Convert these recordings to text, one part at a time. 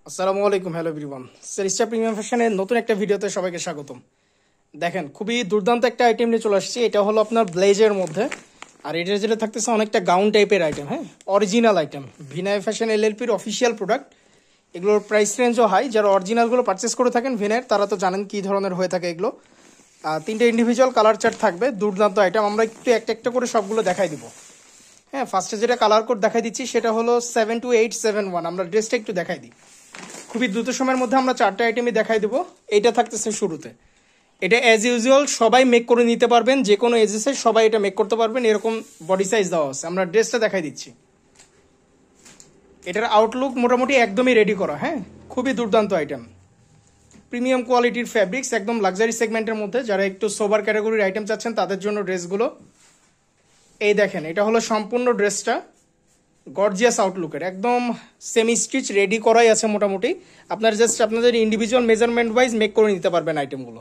আসসালামু আলাইকুম, hello everyone. সেরিস্টা premium ফ্যাশনের নতুন একটা ভিডিওতে সবাইকে স্বাগতম। দেখেন, খুবই দুর্দান্ত একটা আইটেম নিয়ে চলে আসছি। এটা হলো আপনার ব্লেজের মধ্যে, আর এটা যেটা থাকতেছে অনেকটা গাউন টাইপের আইটেম। হ্যাঁ, original item, ভিনাই fashion এলএলপির official product. এগুলোর প্রাইস রেঞ্জও হাই। যারা অরিজিনালগুলো পারচেস করে থাকেন ভিনাইয়ের, তারা তো জানেন কী ধরনের হয়ে থাকে এগুলো। তিনটে ইন্ডিভিজুয়াল কালার চার্ট থাকবে, দুর্দান্ত আইটেম। আমরা একটু একটা একটা করে সবগুলো দেখাই দিব। হ্যাঁ, ফার্স্টে যেটা কালার কোড দেখাই দিচ্ছি সেটা হলো 72871। আমরা ড্রেসটা একটু দেখাই দিই। খুবই দ্রুত সময়ের মধ্যে আমরা চারটে আইটেমই দেখাই দেবো। এইটা থাকতেছে শুরুতে। এটা অ্যাজ ইউজুয়াল সবাই মেক করে নিতে পারবেন, যে কোনো এজেসে সবাই এটা মেক করতে পারবেন। এরকম বডি সাইজ দেওয়া আছে। আমরা ড্রেসটা দেখাই দিচ্ছি। এটার আউটলুক মোটামুটি একদমই রেডি করা। হ্যাঁ, খুবই দুর্দান্ত আইটেম, প্রিমিয়াম কোয়ালিটির ফ্যাব্রিক্স, একদম লাক্সারি সেগমেন্টের মধ্যে। যারা একটু সোবার ক্যাটাগরির আইটেম চাচ্ছেন তাদের জন্য ড্রেসগুলো। এই দেখেন, এটা হলো সম্পূর্ণ ড্রেসটা, গর্জিয়াস আউটলুকের, একদম সেমি স্টিচ রেডি করাই আছে মোটামুটি। আপনাদের ইন্ডিভিজুয়াল মেজারমেন্ট ওয়াইজ মেক করে নিতে পারবেন আইটেমগুলো।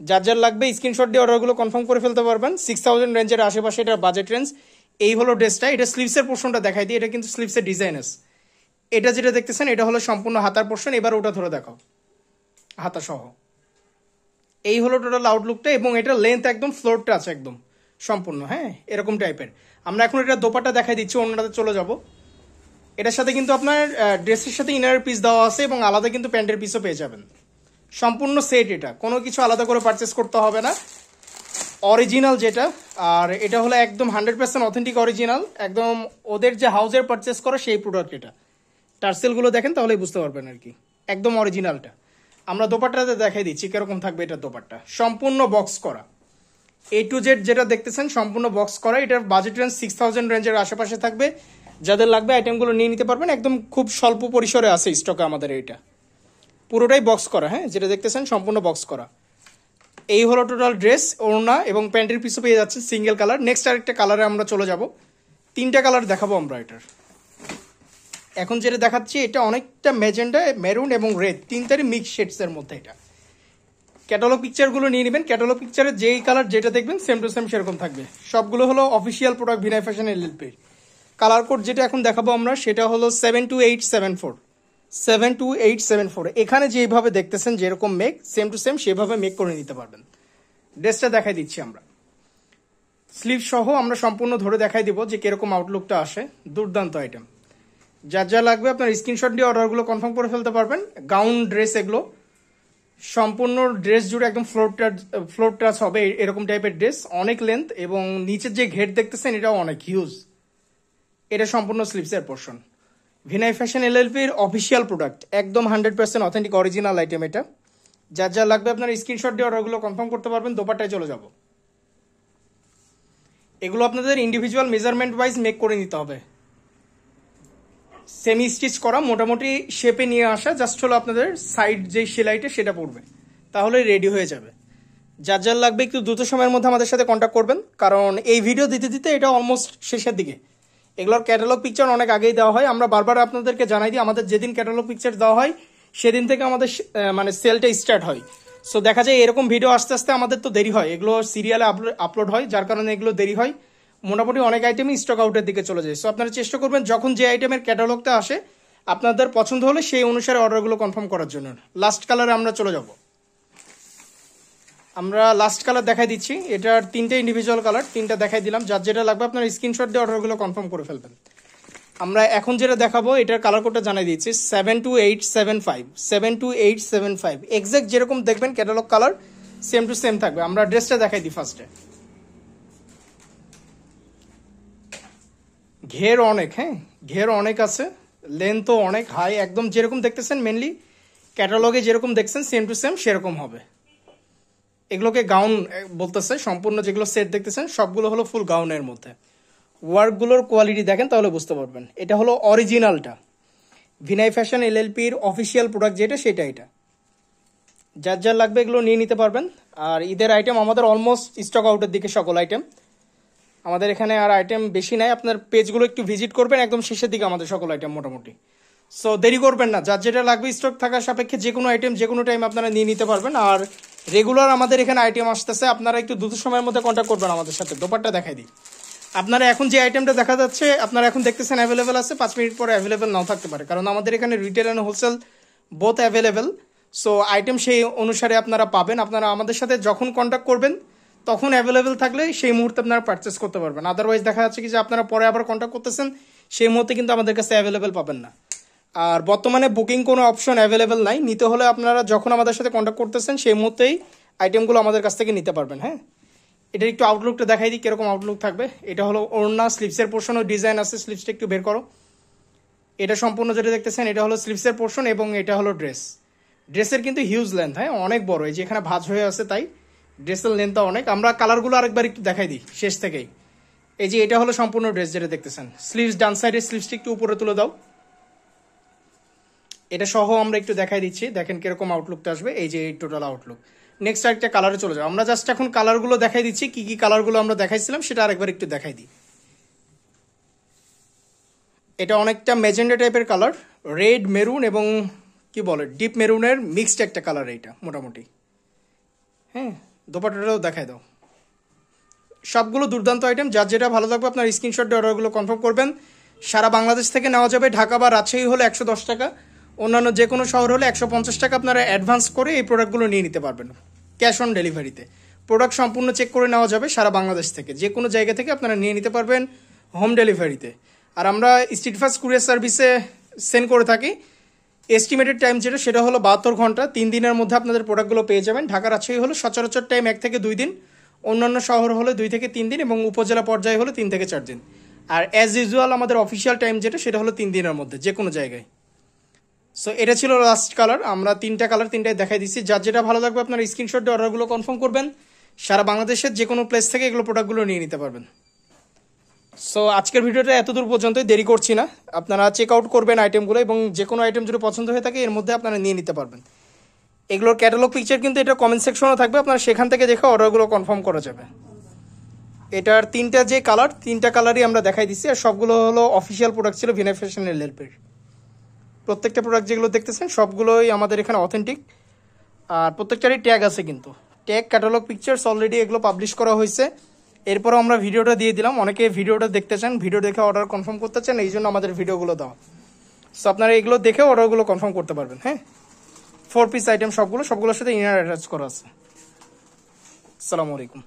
যার যার লাগবে স্ক্রিনশট দিয়ে অর্ডারগুলো কনফার্ম করে ফেলতে পারবেন। 6000 রেঞ্জের আশেপাশে এটার বাজেট রেঞ্জ। এই হলো ড্রেসটা। এটা স্লিভসের পোর্শনটা দেখাই দিই। এটা কিন্তু স্লিভসের ডিজাইনার্স। এটা যেটা দেখতেছেন এটা হলো সম্পূর্ণ হাতার পোর্শন। এবার ওটা ধরে দেখাও, হাতা সহ। এই হলো টোটাল আউটলুকটা, এবং এটার লেন্থ একদম ফ্লোরটা আছে একদম সম্পূর্ণ। হ্যাঁ, এরকম টাইপের। আমরা এখন এটা দোপাট্টা দেখাই দিচ্ছি, অন্যটাতে চলে যাব। এটার সাথে কিন্তু আপনার ড্রেসের সাথে ইনারের পিস দেওয়া আছে, এবং আলাদা কিন্তু প্যান্টের পিসও পেয়ে যাবেন। সম্পূর্ণ সেট, এটা কোনো কিছু আলাদা করে পারচেস করতে হবে না, অরিজিনাল যেটা। আর এটা হলো একদম 100% অথেন্টিক অরিজিনাল, একদম ওদের যে হাউজের পারচেস করে সেই প্রোডাক্ট এটা। টার্সেলগুলো দেখেন তাহলেই বুঝতে পারবেন আর কি, একদম অরিজিনালটা। আমরা দোপাট্টাতে দেখাই দিচ্ছি কিরকম থাকবে এটা দোপাট্টা। সম্পূর্ণ বক্স করা, A to Z যেটা দেখতেছেন সম্পূর্ণ বক্স করা। এটার বাজেট রেঞ্জ 6000 রেঞ্জের আশেপাশে থাকবে। যাদের লাগবে আইটেমগুলো নিয়ে নিতে পারবেন, একদম খুব স্বল্প পরিসরে আছে স্টকে আমাদের। এটা পুরোটাই বক্স করা। হ্যাঁ, যেটা দেখতেছেন সম্পূর্ণ বক্স করা। এই হলো টোটাল ড্রেস, ওড়না এবং প্যান্টের পিসও পেয়ে যাচ্ছেন সিঙ্গেল কালার। নেক্সট আরেকটা কালারে আমরা চলে যাব। তিনটা কালার দেখাবো আমরা এটার। এখন যেটা দেখাচ্ছি এটা অনেকটা ম্যাজেন্ডা, মেরুন এবং রেড, তিনটারই মিক্স শেডসের মধ্যে। এটা ক্যাটালগ পিকচারগুলো নিয়ে নেবেন। ক্যাটালগ পিকচারে যেই কালার যেটা দেখবেন সেম টু সেম সেরকম থাকবে। সবগুলো হলো official product ভিনাই fashion এলএলপির। Colour code যেটা এখন দেখাবো আমরা সেটা হলো 72874। 72874। এখানে যেভাবে দেখতেছেন যেরকম মেক, সেম টু সেম সেভাবে মেক করে নিতে পারবেন। ড্রেসটা দেখাই দিচ্ছি আমরা, স্লিভ সহ আমরা সম্পূর্ণ ধরে দেখাই দিব যে কিরকম আউটলুকটা আসে। দুর্দান্ত আইটেম। যার যা লাগবে আপনার স্ক্রিনশট দিয়ে অর্ডারগুলো কনফার্ম করে ফেলতে পারবেন। গাউন ড্রেস এগুলো, সম্পূর্ণ ড্রেস জুড়ে একদম ফ্লোর টাচ হবে এরকম টাইপের ড্রেস। অনেক লেন্থ, এবং নিচের যে ঘের দেখতেছেন এটাও অনেক হিউজ। এটা সম্পূর্ণ স্লিভসের পোর্শন। ভিনাই ফ্যাশন এলএলপির অফিসিয়াল প্রোডাক্ট, একদম 100% অথেন্টিক অরিজিনাল আইটেম এটা। যার যা লাগবে আপনার স্ক্রিনশট দিয়ে অর্ডারগুলো কনফার্ম করতে পারবেন। দোপাট্টায় চলে যাব। এগুলো আপনাদের ইন্ডিভিজুয়াল মেজারমেন্ট ওয়াইজ মেক করে নিতে হবে। সেমি স্টিচ করা, মোটামুটি শেপে নিয়ে আসা। জাস্ট হলো আপনাদের সাইড যে সেলাইটা সেটা পড়বে, তাহলে রেডি হয়ে যাবে। যার যার লাগবে একটু দ্রুত সময়ের মধ্যে আমাদের সাথে কন্ট্যাক্ট করবেন, কারণ এই ভিডিও দিতে দিতে এটা অলমোস্ট শেষের দিকে। এগুলোর ক্যাটালগ পিকচার অনেক আগেই দেওয়া হয়। আমরা বারবার আপনাদেরকে জানাই দিই, আমাদের যেদিন ক্যাটালগ পিকচার দেওয়া হয় সেদিন থেকে আমাদের মানে সেলটা স্টার্ট হয়। সো দেখা যায় এরকম ভিডিও আস্তে আস্তে আমাদের তো দেরি হয়, এগুলো সিরিয়ালে আপলোড হয়, যার কারণে এগুলো দেরি হয়। মোটামুটি অনেক আইটেমই স্টক আউটের দিকে চলে যায়। সো আপনারা চেষ্টা করবেন যখন যে আইটেমের ক্যাটালগটা আসে আপনাদের পছন্দ হলে সেই অনুসারে অর্ডারগুলো কনফার্ম করার জন্য। লাস্ট কালারে আমরা চলে যাব। আমরা লাস্ট কালার দেখাই দিচ্ছি। এটার তিনটে ইন্ডিভিজুয়াল কালার, তিনটা দেখাই দিলাম। যার যেটা লাগবে আপনার স্ক্রিনশট দিয়ে অর্ডারগুলো কনফার্ম করে ফেলবেন। আমরা এখন যেটা দেখাবো এটার কালার কোডটা জানাই দিচ্ছি, 72875। 72875 এক্সাক্ট যেরকম দেখবেন catalogue colour same to same থাকবে। আমরা ড্রেসটা দেখাই দিই ফার্স্টে। ঘের অনেক, হ্যাঁ ঘের অনেক আছে, লেন্থও অনেক হাই, একদম যেরকম দেখতেছেন মেনলি ক্যাটালগে যেরকম দেখছেন সেম টু সেম সেরকম হবে। এগুলোকে গাউন বলতেছে। সম্পূর্ণ যেগুলো সেট দেখতেছেন সবগুলো হলো ফুল গাউনের মধ্যে। ওয়ার্কগুলোর কোয়ালিটি দেখেন তাহলে বুঝতে পারবেন। এটা হলো অরিজিনালটা, ভিনাই ফ্যাশন এলএলপির অফিসিয়াল প্রোডাক্ট যেটা সেটা। এটা যার যার লাগবে এগুলো নিয়ে নিতে পারবেন। আর ঈদের আইটেম আমাদের অলমোস্ট স্টক আউটের দিকে সকল আইটেম। আমাদের এখানে আর আইটেম বেশি নাই। আপনার পেজগুলো একটু ভিজিট করবেন, একদম শেষের দিকে আমাদের সকল আইটেম মোটামুটি। সো দেরি করবেন না, যার যেটা লাগবে স্টক থাকার সাপেক্ষে যে কোনো আইটেম যে কোনো টাইম আপনারা নিয়ে নিতে পারবেন। আর রেগুলার আমাদের এখানে আইটেম আসতেছে, আপনারা একটু দ্রুত সময়ের মধ্যে কন্ট্যাক্ট করবেন আমাদের সাথে। দোপাট্টা দেখাই দিই। আপনারা এখন যে আইটেমটা দেখা যাচ্ছে আপনারা এখন দেখতেছেন অ্যাভেলেবেল আছে, 5 মিনিট পরে অ্যাভেলেবেল নাও থাকতে পারে, কারণ আমাদের এখানে retail and wholesale both available. So item সেই অনুসারে আপনারা পাবেন। আপনারা আমাদের সাথে যখন কন্ট্যাক্ট করবেন তখন অ্যাভেলেবেল থাকলে সেই মুহূর্তে আপনারা পারচেস করতে পারবেন। আদারওয়াইজ দেখা যাচ্ছে কি যে আপনারা পরে আবার কন্ট্যাক্ট করতেছেন, সেই মুহূর্তে কিন্তু আমাদের কাছে অ্যাভেলেবেল পাবেন না। আর বর্তমানে বুকিং কোনো অপশন অ্যাভেলেবেল নাই, নিতে হলে আপনারা যখন আমাদের সাথে কন্ট্যাক্ট করতেছেন সেই মুহূর্তেই আইটেমগুলো আমাদের কাছ থেকে নিতে পারবেন। হ্যাঁ, এটার একটু আউটলুকটা দেখাই দিই কিরকম আউটলুক থাকবে। এটা হলো ওড়না, স্লিভসের পোর্শনও ডিজাইন আছে, স্লিভসটা একটু বের করো। এটা সম্পূর্ণ যেটা দেখতেছেন এটা হলো স্লিভসের পোর্শন এবং এটা হলো ড্রেস। ড্রেসের কিন্তু হিউজ লেন্থ, হ্যাঁ অনেক বড়, এই যে এখানে ভাঁজ হয়ে আছে তাই ড্রেসের লেন্থটা অনেক। আমরা কালারগুলো আরেকবার একটু দেখাই দিই শেষ থেকেই। এই যে এটা হলো সম্পূর্ণ ড্রেস যেটা দেখতেছেন, স্লিভস ডান সাইডের স্লিভসটা একটু উপরে তুলে দাও। এটা সহ আমরা একটু দেখাই দিচ্ছি, দেখেন কিরকম আউটলুকটা আসবে। এই যে এই টোটাল আউটলুক। নেক্সট আরেকটা কালারে চলে যাও। আমরা জাস্ট এখন কালারগুলো দেখাই দিচ্ছি, কি কি কালারগুলো আমরা দেখাইছিলাম সেটা আরেকবার একটু দেখাই দিই। এটা অনেকটা ম্যাজেন্ডা টাইপের কালার, রেড মেরুন এবং কি বলে ডিপ মেরুনের মিক্সড একটা কালার এইটা মোটামুটি। হ্যাঁ, দোপাট্টাটাও দেখাই দাও। সবগুলো দুর্দান্ত আইটেম, যার যেটা ভালো লাগবে আপনার স্ক্রিনশট দিয়ে অর্ডারগুলো কনফার্ম করবেন। সারা বাংলাদেশ থেকে নেওয়া যাবে। ঢাকা বা রাজশাহী হলে 110 টাকা, অন্যান্য যে কোনো শহর হলে 150 টাকা আপনারা অ্যাডভান্স করে এই প্রোডাক্টগুলো নিয়ে নিতে পারবেন ক্যাশ অন ডেলিভারিতে। প্রোডাক্ট সম্পূর্ণ চেক করে নেওয়া যাবে সারা বাংলাদেশ থেকে, যে কোনো জায়গা থেকে আপনারা নিয়ে নিতে পারবেন হোম ডেলিভারিতে। আর আমরা স্ট্রিট ফাস্ট কুরিয়ার সার্ভিসে সেন্ড করে থাকি। এস্টিমেটেড টাইম যেটা সেটা হলো 72 ঘন্টা, 3 দিনের মধ্যে আপনাদের প্রোডাক্টগুলো পেয়ে যাবেন। ঢাকা রাজশাহী হলো সচরাচর টাইম 1 থেকে 2 দিন, অন্যান্য শহর হলে 2 থেকে 3 দিন এবং উপজেলা পর্যায়ে হলে 3 থেকে 4 দিন। আর অ্যাজ ইউজুয়াল আমাদের অফিসিয়াল টাইম যেটা সেটা হলো 3 দিনের মধ্যে যে কোনো জায়গায়। সো এটা ছিল লাস্ট কালার। আমরা 3টা কালার 3টাই দেখাই দিচ্ছি, যার যেটা ভালো লাগবে আপনার স্ক্রিনশট দিয়ে অর্ডারগুলো কনফার্ম করবেন। সারা বাংলাদেশের যে কোনো প্লেস থেকে এগুলো প্রোডাক্টগুলো নিয়ে নিতে পারবেন। সো আজকের ভিডিওটা এতদূর পর্যন্তই, দেরি করছি না। আপনারা চেক আউট করবেন আইটেমগুলো এবং যে কোনো আইটেম যদি পছন্দ হয়ে থাকে এর মধ্যে আপনারা নিয়ে নিতে পারবেন। এগুলোর ক্যাটালগ পিকচার কিন্তু এটা কমেন্ট সেকশনও থাকবে, আপনারা সেখান থেকে দেখে অর্ডারগুলো কনফার্ম করা যাবে। এটার 3টা যে কালার, 3টা কালারই আমরা দেখাই দিচ্ছি। আর সবগুলো হলো অফিসিয়াল প্রোডাক্ট ছিল ভিনাই ফ্যাশন এলএলপির। প্রত্যেকটা প্রোডাক্ট যেগুলো দেখতেছেন সবগুলোই আমাদের এখানে অথেন্টিক। আর প্রত্যেকটারই ট্যাগ আছে, কিন্তু ট্যাগ ক্যাটালগ পিকচার্স অলরেডি এগুলো পাবলিশ করা হয়েছে। এরপরও আমরা ভিডিওটা দিয়ে দিলাম, অনেকে ভিডিওটা দেখতে চান, ভিডিও দেখে অর্ডার কনফার্ম করতে চান, এই জন্য আমাদের ভিডিওগুলো দেওয়া। সো আপনারা এগুলো দেখে অর্ডারগুলো কনফার্ম করতে পারবেন। হ্যাঁ, 4 পিস আইটেম সবগুলোর সাথে ইনার অ্যাটাচ করা আছে। আসসালামু আলাইকুম।